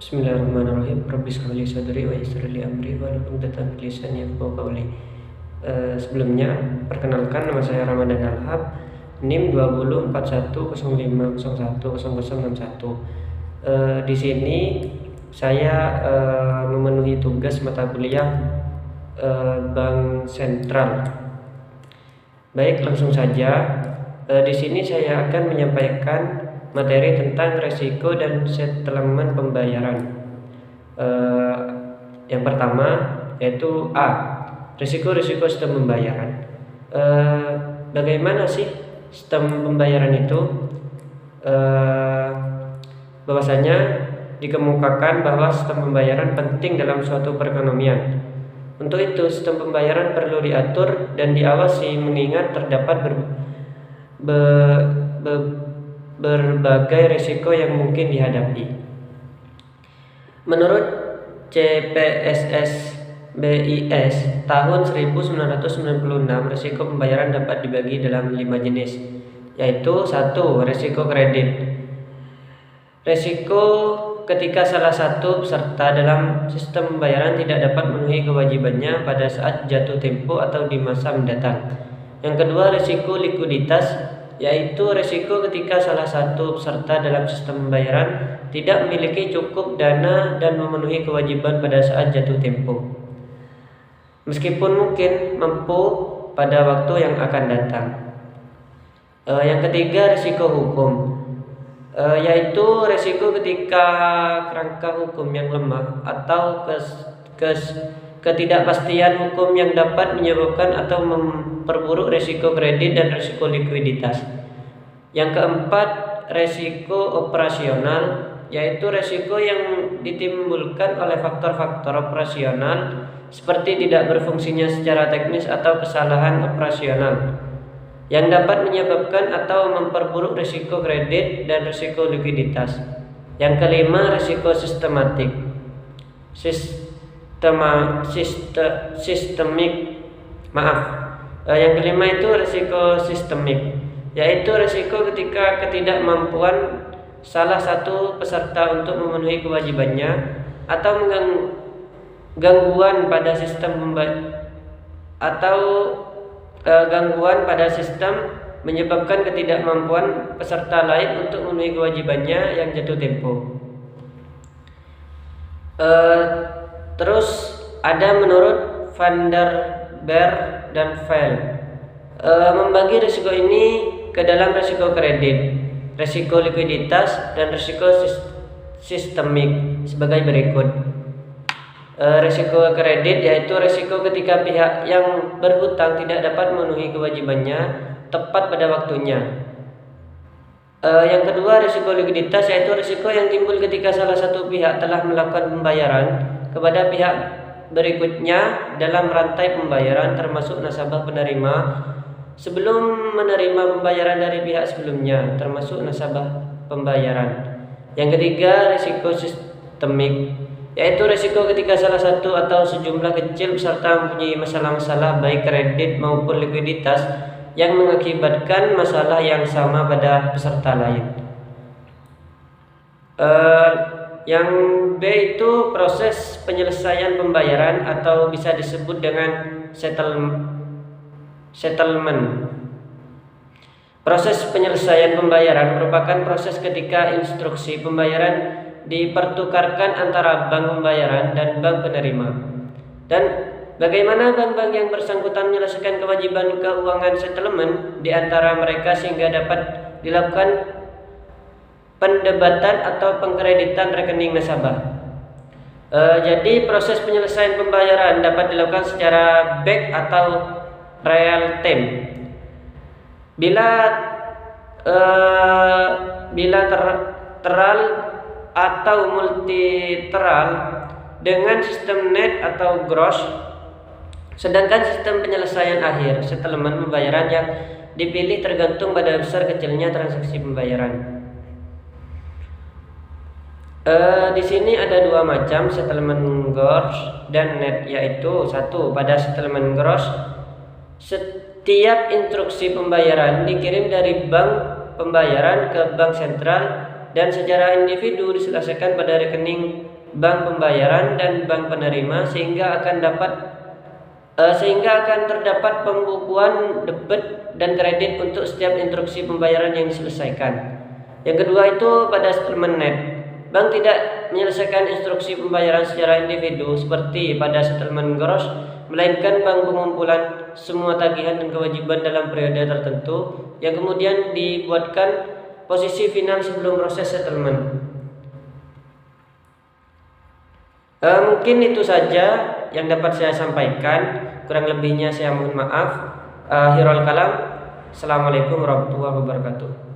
Bismillahirrahmanirrahim. Rabbi shrah li sadri wa yassir li amri wahlul 'uqdatam min lisani yafqahu qawli. Sebelumnya, perkenalkan, nama saya Ramadan Alhab, NIM 204105010061. Di sini saya memenuhi tugas mata kuliah Bank Sentral. Baik, langsung saja. Di sini saya akan menyampaikan materi tentang resiko dan settlement pembayaran. Yang pertama yaitu risiko sistem pembayaran. Bagaimana sih sistem pembayaran itu? Bahwasanya dikemukakan bahwa sistem pembayaran penting dalam suatu perekonomian. Untuk itu, sistem pembayaran perlu diatur dan diawasi mengingat terdapat berbagai risiko yang mungkin dihadapi. Menurut CPSS BIS tahun 1996, risiko pembayaran dapat dibagi dalam 5 jenis, yaitu 1. Risiko kredit. Risiko ketika salah satu peserta dalam sistem pembayaran tidak dapat memenuhi kewajibannya pada saat jatuh tempo atau di masa mendatang. Yang kedua, risiko likuiditas, yaitu risiko ketika salah satu peserta dalam sistem pembayaran tidak memiliki cukup dana dan memenuhi kewajiban pada saat jatuh tempo, meskipun mungkin mampu pada waktu yang akan datang. Yang ketiga, risiko hukum, yaitu risiko ketika kerangka hukum yang lemah atau ketidakpastian hukum yang dapat menyebabkan atau memperburuk risiko kredit dan risiko likuiditas. Yang keempat, risiko operasional, yaitu risiko yang ditimbulkan oleh faktor-faktor operasional seperti tidak berfungsinya secara teknis atau kesalahan operasional yang dapat menyebabkan atau memperburuk risiko kredit dan risiko likuiditas. Yang kelima, risiko sistemik. Yang kelima itu risiko sistemik, yaitu risiko ketika ketidakmampuan salah satu peserta untuk memenuhi kewajibannya atau gangguan pada sistem menyebabkan ketidakmampuan peserta lain untuk memenuhi kewajibannya yang jatuh tempo. Terus ada menurut Van der Beer dan Veil membagi risiko ini ke dalam risiko kredit, risiko likuiditas, dan risiko sistemik sebagai berikut. Risiko kredit yaitu risiko ketika pihak yang berhutang tidak dapat memenuhi kewajibannya tepat pada waktunya. Yang kedua, risiko likuiditas yaitu risiko yang timbul ketika salah satu pihak telah melakukan pembayaran kepada pihak berikutnya dalam rantai pembayaran termasuk nasabah penerima sebelum menerima pembayaran dari pihak sebelumnya termasuk nasabah pembayaran. Yang ketiga, risiko sistemik, yaitu risiko ketika salah satu atau sejumlah kecil peserta mempunyai masalah-masalah baik kredit maupun likuiditas yang mengakibatkan masalah yang sama pada peserta lain. Yang B itu proses penyelesaian pembayaran atau bisa disebut dengan settlement. Proses penyelesaian pembayaran merupakan proses ketika instruksi pembayaran dipertukarkan antara bank pembayaran dan bank penerima, dan bagaimana bank-bank yang bersangkutan menyelesaikan kewajiban keuangan settlement di antara mereka sehingga dapat dilakukan pendebatan atau pengkreditan rekening nasabah. Jadi proses penyelesaian pembayaran dapat dilakukan secara back atau real time. Bilateral atau multilateral dengan sistem net atau gross, sedangkan sistem penyelesaian akhir settlement pembayaran yang dipilih tergantung pada besar kecilnya transaksi pembayaran. Di sini ada dua macam settlement gross dan net, yaitu 1. Pada settlement gross, setiap instruksi pembayaran dikirim dari bank pembayaran ke bank sentral dan secara individu diselesaikan pada rekening bank pembayaran dan bank penerima sehingga akan terdapat pembukuan debit dan kredit untuk setiap instruksi pembayaran yang diselesaikan. Yang kedua itu pada settlement net. Bank tidak menyelesaikan instruksi pembayaran secara individu seperti pada settlement gross, melainkan bank pengumpulan semua tagihan dan kewajiban dalam periode tertentu yang kemudian dibuatkan posisi final sebelum proses settlement. Mungkin itu saja yang dapat saya sampaikan. Kurang lebihnya saya mohon maaf. Akhirul kalam. Assalamualaikum warahmatullahi wabarakatuh.